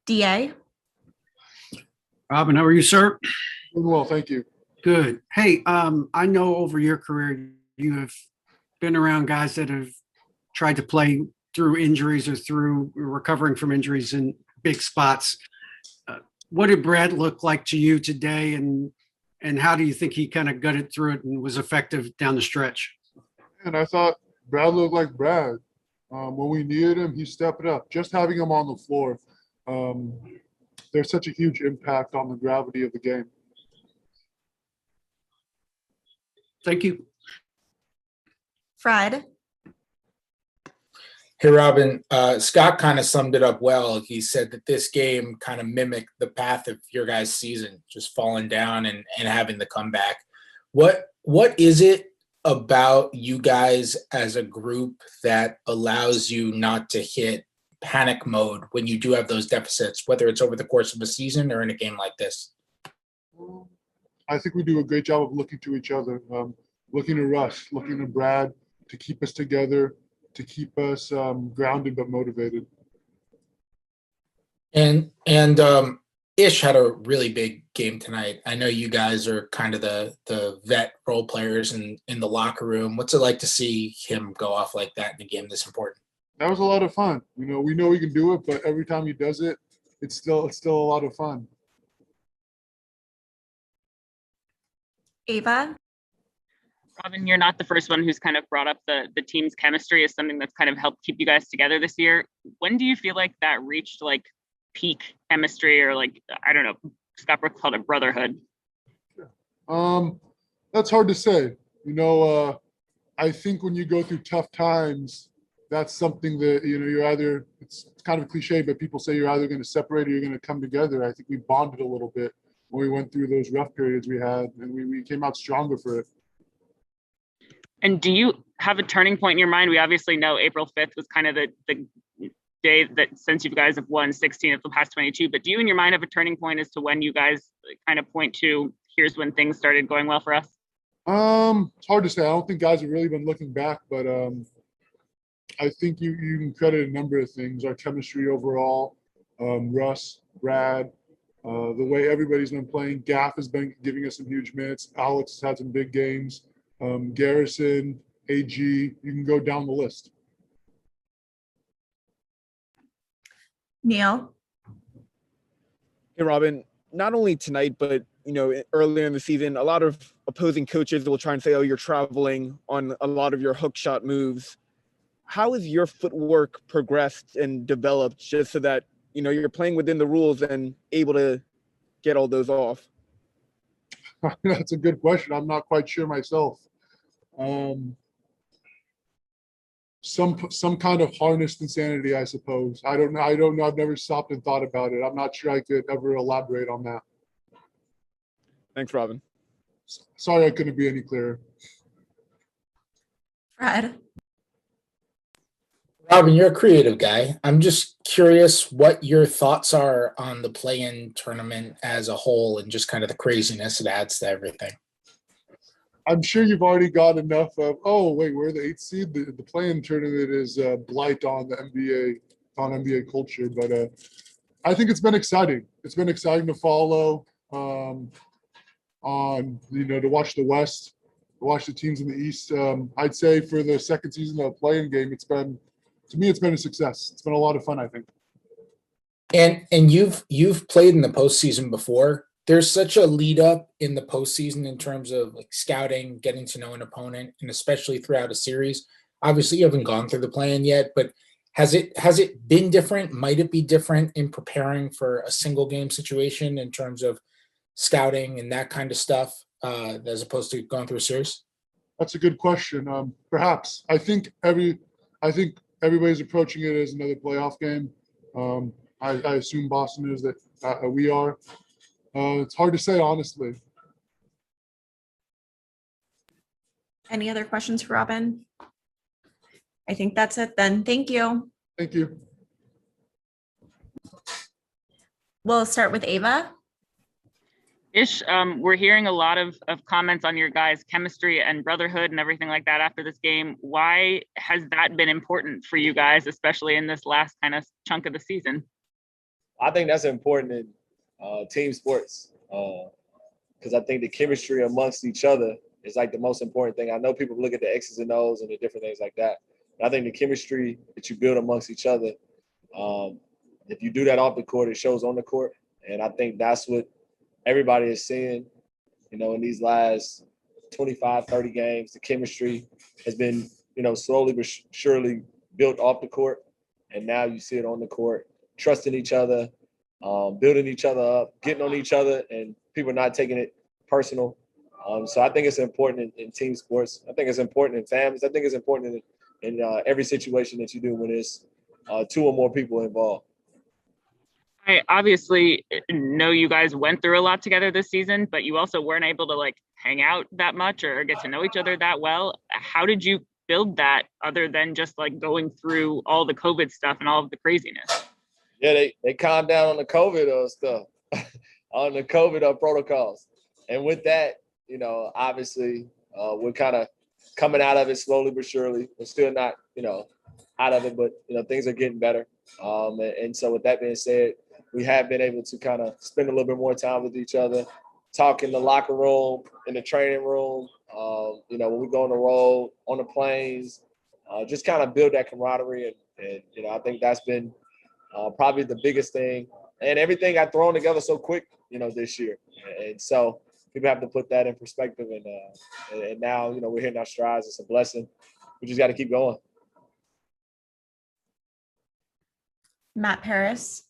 DA. Robin, how are you, sir? Doing well, thank you. Good. Hey, I know over your career you have been around guys that have tried to play through injuries or through recovering from injuries in big spots. What did Brad look like to you today, and how do you think he kind of gutted through it and was effective down the stretch? And I thought Brad looked like Brad. When we needed him, he stepped up. Just having him on the floor, there's such a huge impact on the gravity of the game. Thank you. Fred. Hey, Robin, Scott kind of summed it up well. He said that this game kind of mimicked the path of your guys' season, just falling down and having the comeback. What is it about you guys as a group that allows you not to hit panic mode when you do have those deficits, whether it's over the course of a season or in a game like this? I think we do a great job of looking to each other, looking to Russ, looking to Brad to keep us together, to keep us grounded but motivated. And Ish had a really big game tonight. I know you guys are kind of the vet role players in the locker room. What's it like to see him go off like that in a game this important? That was a lot of fun. We know he can do it, but every time he does it, it's still a lot of fun. Ava. Robin, you're not the first one who's kind of brought up the team's chemistry as something that's kind of helped keep you guys together this year. When do you feel like that reached like peak chemistry, or like, I don't know, Scott Brooks called it brotherhood? That's hard to say. I think when you go through tough times, that's something that, you're either, it's kind of cliche, but people say you're either going to separate or you're going to come together. I think we bonded a little bit when we went through those rough periods we had, and we came out stronger for it. And do you have a turning point in your mind? We obviously know April 5th was kind of the day that, since you guys have won 16 of the past 22, but do you in your mind have a turning point as to when you guys kind of point to, here's when things started going well for us? It's hard to say. I don't think guys have really been looking back, but I think you can credit a number of things. Our chemistry overall, Russ, Brad, the way everybody's been playing. Gaff has been giving us some huge minutes. Alex has had some big games. Garrison, AG, you can go down the list. Neil. Hey, Robin, not only tonight, but, earlier in the season, a lot of opposing coaches will try and say, oh, you're traveling on a lot of your hook shot moves. How has your footwork progressed and developed just so that, you're playing within the rules and able to get all those off? That's a good question. I'm not quite sure myself. Some kind of harnessed insanity, I suppose. I don't know. I've never stopped and thought about it. I'm not sure I could ever elaborate on that. Thanks, Robin. Sorry I couldn't be any clearer. Fred. Robin, you're a creative guy. I'm just curious what your thoughts are on the play-in tournament as a whole and just kind of the craziness it adds to everything. I'm sure you've already got enough of, oh, wait, we're the 8th seed. The play-in tournament is blight on the NBA, on NBA culture. But I think it's been exciting. It's been exciting to follow, to watch the West, to watch the teams in the East. I'd say for the second season of a play-in game, it's been a success. It's been a lot of fun, I think. And you've played in the postseason before. There's such a lead up in the postseason in terms of like scouting, getting to know an opponent, and especially throughout a series. Obviously, you haven't gone through the play-in yet, but has it been different? Might it be different in preparing for a single game situation in terms of scouting and that kind of stuff, as opposed to going through a series? That's a good question. Perhaps. I think everybody's approaching it as another playoff game. I assume Boston is that we are. It's hard to say, honestly. Any other questions for Robin? I think that's it then. Thank you. Thank you. We'll start with Ava. Ish, we're hearing a lot of comments on your guys' chemistry and brotherhood and everything like that after this game. Why has that been important for you guys, especially in this last kind of chunk of the season? I think that's important in team sports because I think the chemistry amongst each other is like the most important thing. I know people look at the X's and O's and the different things like that, but I think the chemistry that you build amongst each other, if you do that off the court, it shows on the court. And I think that's what everybody is seeing, in these last 25, 30 games. The chemistry has been, slowly but surely built off the court. And now you see it on the court, trusting each other, building each other up, getting on each other, and people not taking it personal. So I think it's important in team sports. I think it's important in families. I think it's important in every situation that you do when there's 2 or more people involved. I obviously know you guys went through a lot together this season, but you also weren't able to hang out that much or get to know each other that well. How did you build that other than just going through all the COVID stuff and all of the craziness? Yeah, they calmed down on the COVID stuff, on the COVID protocols. And with that, obviously we're kind of coming out of it slowly but surely. We're still not, out of it, but, things are getting better. And so with that being said, we have been able to kind of spend a little bit more time with each other, talk in the locker room, in the training room, when we go on the road, on the planes, just kind of build that camaraderie. And I think that's been probably the biggest thing. And everything got thrown together so quick, this year. And so people have to put that in perspective. And now, we're hitting our strides. It's a blessing. We just got to keep going. Matt Paris.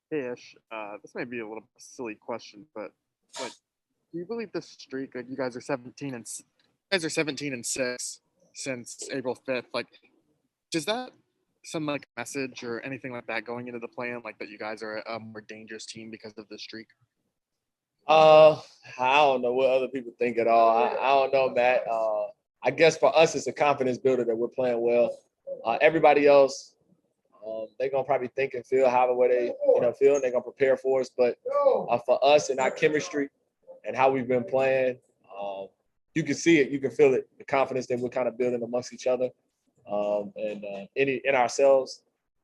Hey Ish, this may be a little silly question, but do you believe this streak? You guys are 17-6 since April 5th. Does that some message or anything like that going into the plan, that you guys are a more dangerous team because of the streak? I don't know what other people think at all. I don't know, Matt. I guess for us, it's a confidence builder that we're playing well. Everybody else, they're gonna probably think and feel however way they feel, and they're gonna prepare for us. But for us and our chemistry and how we've been playing, you can see it, you can feel it, the confidence that we're kind of building amongst each other and in ourselves.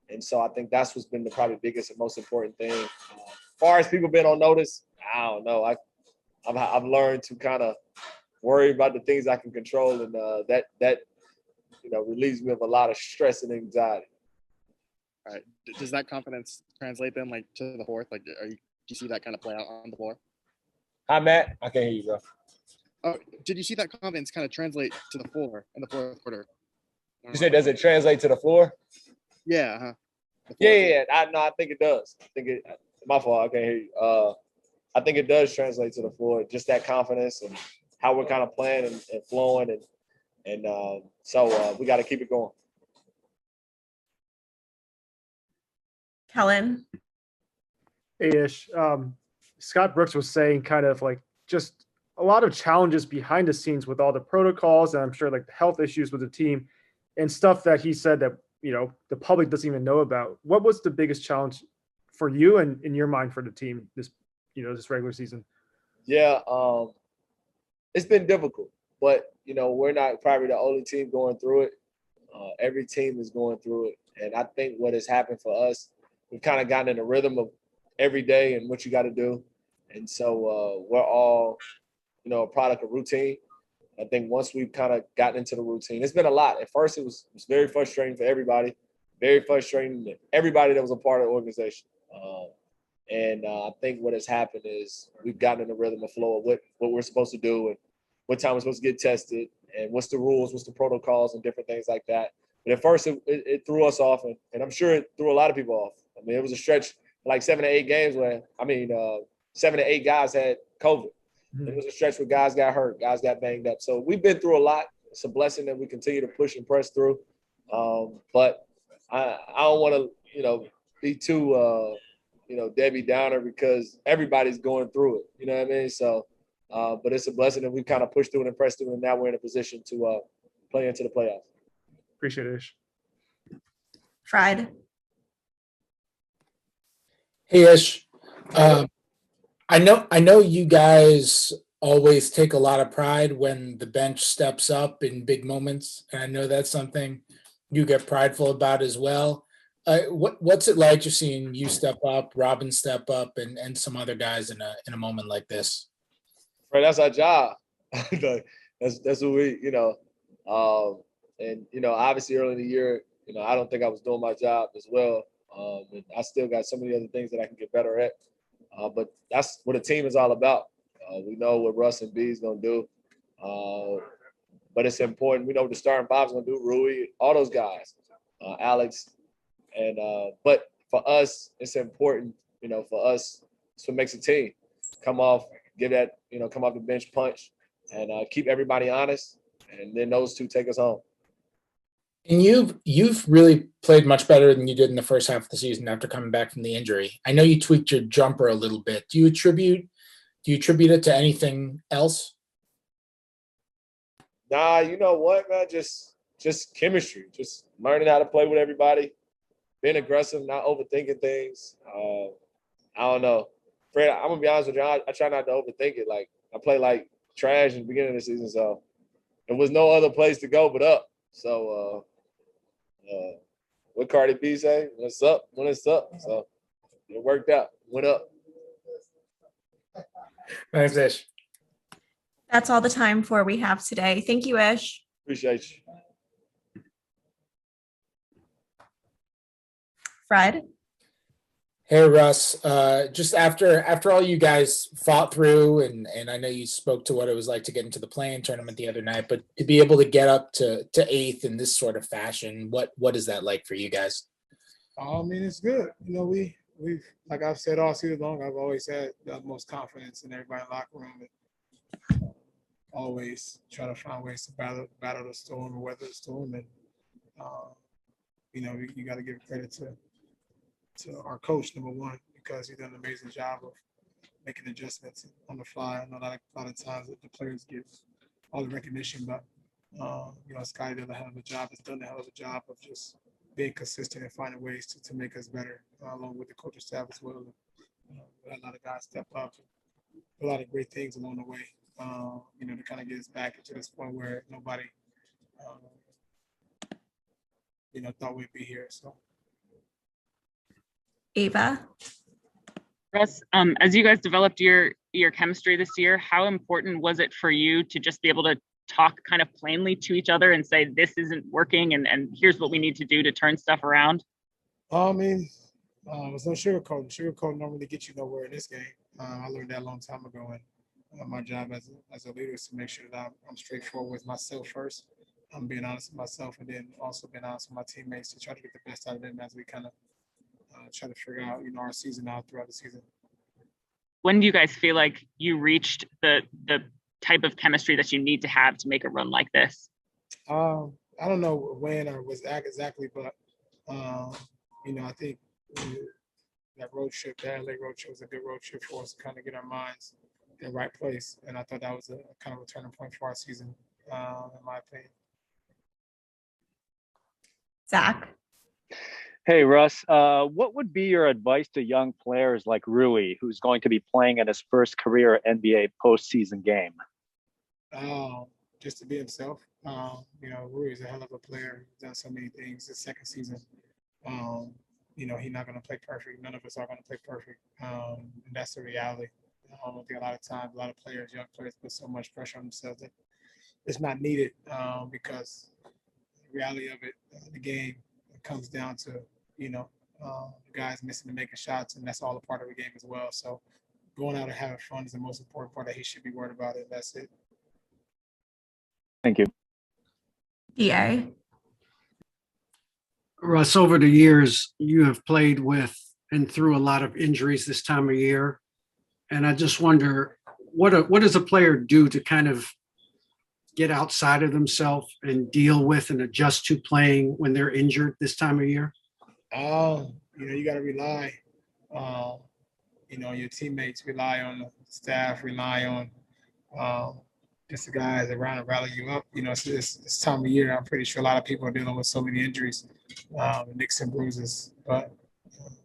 And so I think that's what's been the probably biggest and most important thing. As far as people being on notice, I don't know. I've learned to kind of worry about the things I can control, and that relieves me of a lot of stress and anxiety. All right. Does that confidence translate then to the fourth? Do you see that kind of play out on the floor? Hi, Matt. I can't hear you, bro. Oh, did you see that confidence kind of translate to the floor in the fourth quarter? You said, does it translate to the floor? Yeah. Huh? Yeah. I think it does. My fault. I can't hear you. I think it does translate to the floor. Just that confidence and how we're kind of playing and flowing, and so we got to keep it going. Kellen. Hey, Ish. Scott Brooks was saying kind of just a lot of challenges behind the scenes with all the protocols, and I'm sure the health issues with the team and stuff that he said that, the public doesn't even know about. What was the biggest challenge for you and in your mind for the team this regular season? Yeah, it's been difficult, but we're not probably the only team going through it. Every team is going through it, and I think what has happened for us, we've kind of gotten in a rhythm of every day and what you got to do, and so we're all, a product of routine. I think once we've kind of gotten into the routine, it's been a lot. At first, it was very frustrating for everybody, very frustrating to everybody that was a part of the organization. And I think what has happened is we've gotten in the rhythm of flow of what we're supposed to do and what time we're supposed to get tested and what's the rules, what's the protocols and different things like that. But at first it threw us off, and I'm sure it threw a lot of people off. I mean, it was a stretch 7 to 8 games where 7 to 8 guys had COVID. Mm-hmm. It was a stretch where guys got hurt, guys got banged up. So we've been through a lot. It's a blessing that we continue to push and press through. But I don't want to, be too Debbie Downer because everybody's going through it. You know what I mean? So, but it's a blessing that we've kind of pushed through and pressed through, and now we're in a position to play into the playoffs. Appreciate it, Ish. Fried. Hey, Ish. I know you guys always take a lot of pride when the bench steps up in big moments, and I know that's something you get prideful about as well. What's it like just seeing you step up, Robin step up, and some other guys in a moment like this? Right, that's our job. That's what we, and obviously early in the year, I don't think I was doing my job as well. And I still got so many other things that I can get better at. But that's what a team is all about. We know what Russ and B is gonna do. But it's important. We know what the starting five's gonna do. Rui, all those guys, Alex, and but for us, it's important. For us, it's what makes a team come off, come off the bench punch, and keep everybody honest. And then those two take us home. And you've really played much better than you did in the first half of the season after coming back from the injury. I know you tweaked your jumper a little bit. Do you attribute it to anything else? Nah, you know what, man? Just chemistry. Just learning how to play with everybody, being aggressive, not overthinking things. I don't know. Fred, I'm gonna be honest with you. I try not to overthink it. Like I play like trash in the beginning of the season, so there was no other place to go but up. So what Cardi B say? What's up when it's up? So it worked out. Went up. Thanks, Ish. That's all the time for we have today. Thank you, Ish. Appreciate you. Fred. Hey Russ, just after all you guys fought through, and I know you spoke to what it was like to get into the play-in tournament the other night, but to be able to get up to eighth in this sort of fashion, what is that like for you guys? I mean, it's good. We've like I've said all season long, I've always had the utmost confidence in everybody in the locker room, and always try to find ways to battle the storm or weather the storm, and you got to give credit to our coach, number one, because he's done an amazing job of making adjustments on the fly. I know a lot of times that the players get all the recognition, but Scotty did a hell of a job. Has done a hell of a job of just being consistent and finding ways to make us better, along with the coaching staff as well. A lot of guys step up, a lot of great things along the way. To kind of get us back into this point where nobody, thought we'd be here. So. Ava. Russ, as you guys developed your chemistry this year, how important was it for you to just be able to talk kind of plainly to each other and say, this isn't working and here's what we need to do to turn stuff around? I mean, there's no sugarcoating. Sugarcoating don't really get you nowhere in this game. I learned that a long time ago, and my job as a leader is to make sure that I'm straightforward with myself first. I'm being honest with myself, and then also being honest with my teammates to try to get the best out of them as we kind of try to figure out, our season out throughout the season. When do you guys feel like you reached the type of chemistry that you need to have to make a run like this? I don't know when or was exactly, but I think that road trip, that LA road trip, was a good road trip for us to kind of get our minds in the right place, and I thought that was a kind of a turning point for our season, in my opinion. Zach. Hey, Russ, what would be your advice to young players like Rui, who's going to be playing in his first career NBA postseason game? Just to be himself. Rui is a hell of a player. He's done so many things. His second season, he's not going to play perfect. None of us are going to play perfect. And that's the reality. I think a lot of times, a lot of players, young players, put so much pressure on themselves that it's not needed, because the reality of it, the game, comes down to the guys missing and making shots, and that's all a part of the game as well. So going out and having fun is the most important part that he should be worried about, and that's it. Thank you. DA. Russ, over the years, you have played with and through a lot of injuries this time of year. And I just wonder, what does a player do to kind of get outside of themselves and deal with and adjust to playing when they're injured this time of year? You got to rely, your teammates, rely on the staff, rely on just the guys around to rally you up. It's this time of year, I'm pretty sure a lot of people are dealing with so many injuries, nicks and bruises. But,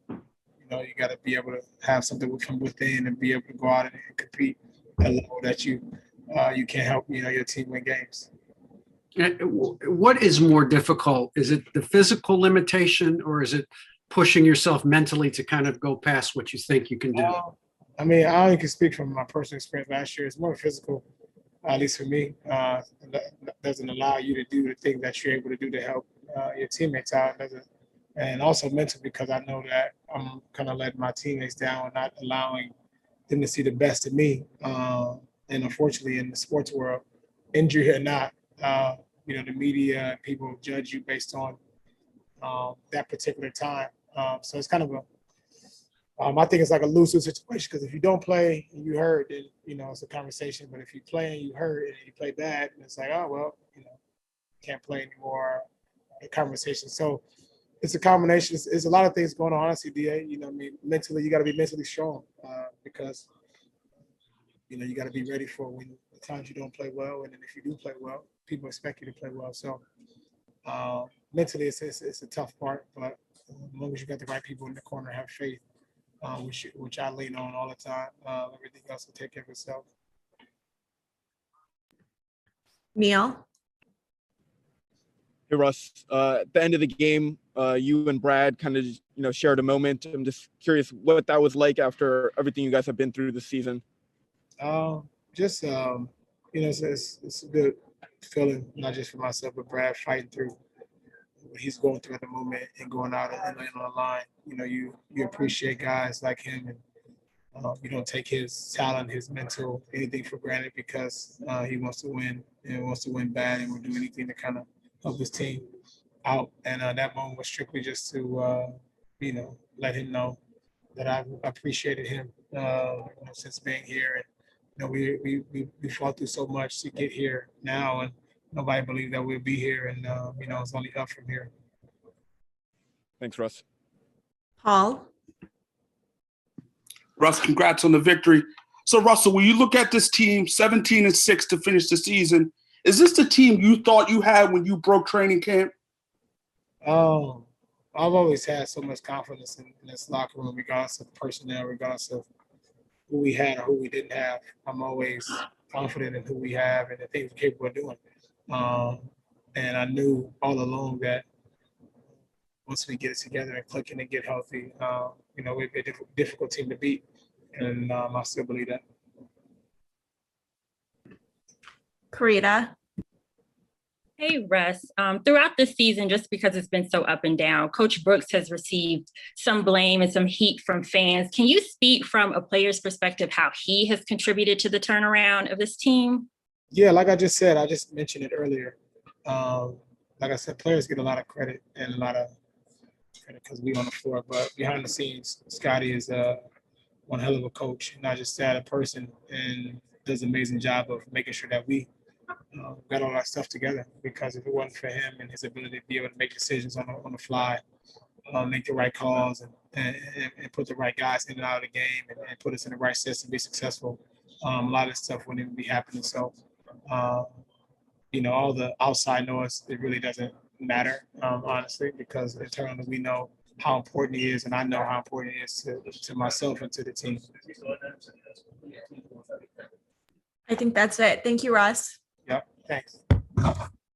you got to be able to have something from within and be able to go out and compete at a level that you can help, your team win games. What is more difficult? Is it the physical limitation, or is it pushing yourself mentally to kind of go past what you think you can do? I mean, I only can speak from my personal experience last year. It's more physical, at least for me. That doesn't allow you to do the things that you're able to do to help your teammates out. And also mental, because I know that I'm kind of letting my teammates down and not allowing them to see the best of me. And unfortunately, in the sports world, injury or not, the media and people judge you based on that particular time. So it's kind of I think it's like a lose-lose situation, because if you don't play and you hurt, then it's a conversation. But if you play and you hurt and you play bad, and it's like, oh well, can't play anymore. A conversation. So it's a combination. It's a lot of things going on. Honestly, DA. Mentally, you got to be mentally strong because you got to be ready for when the times you don't play well, and then if you do play well, people expect you to play well. So mentally, it's a tough part, but as long as you got the right people in the corner, have faith. Which I lean on all the time. Everything else will take care of itself. Neil? Hey, Russ. At the end of the game, you and Brad kind of shared a moment. I'm just curious what that was like after everything you guys have been through this season. It's a good feeling, not just for myself, but Brad fighting through what he's going through at the moment and going out and laying on the line. You appreciate guys like him, and you don't take his talent, his mental, anything for granted, because he wants to win and wants to win bad, and will do anything to kind of help his team out. And that moment was strictly just to let him know that I've appreciated him since being here. And we fought through so much to get here now, and nobody believed that we'd be here, and it's only up from here. Thanks, Russ. Paul? Russ, congrats on the victory. So, Russell, when you look at this team, 17-6 to finish the season, is this the team you thought you had when you broke training camp? I've always had so much confidence in this locker room, regardless of personnel, regardless of who we had or who we didn't have. I'm always confident in who we have and the things we're capable of doing. And I knew all along that once we get it together and click and get healthy, we'd be a difficult team to beat. And I still believe that. Karita? Hey, Russ. Throughout the season, just because it's been so up and down, Coach Brooks has received some blame and some heat from fans. Can you speak from a player's perspective how he has contributed to the turnaround of this team? Yeah, like I just said, I just mentioned it earlier. Like I said, players get a lot of credit and a lot of credit because we on the floor. But behind the scenes, Scotty is one hell of a coach, not just that, a person, and does an amazing job of making sure that we got all our stuff together. Because if it wasn't for him and his ability to be able to make decisions on the fly, make the right calls, and put the right guys in and out of the game, and put us in the right system to be successful, a lot of stuff wouldn't even be happening. So, all the outside noise, it really doesn't matter, honestly, because internally we know how important he is, and I know how important he is to myself and to the team. I think that's it. Thank you, Russ. Yep, thanks.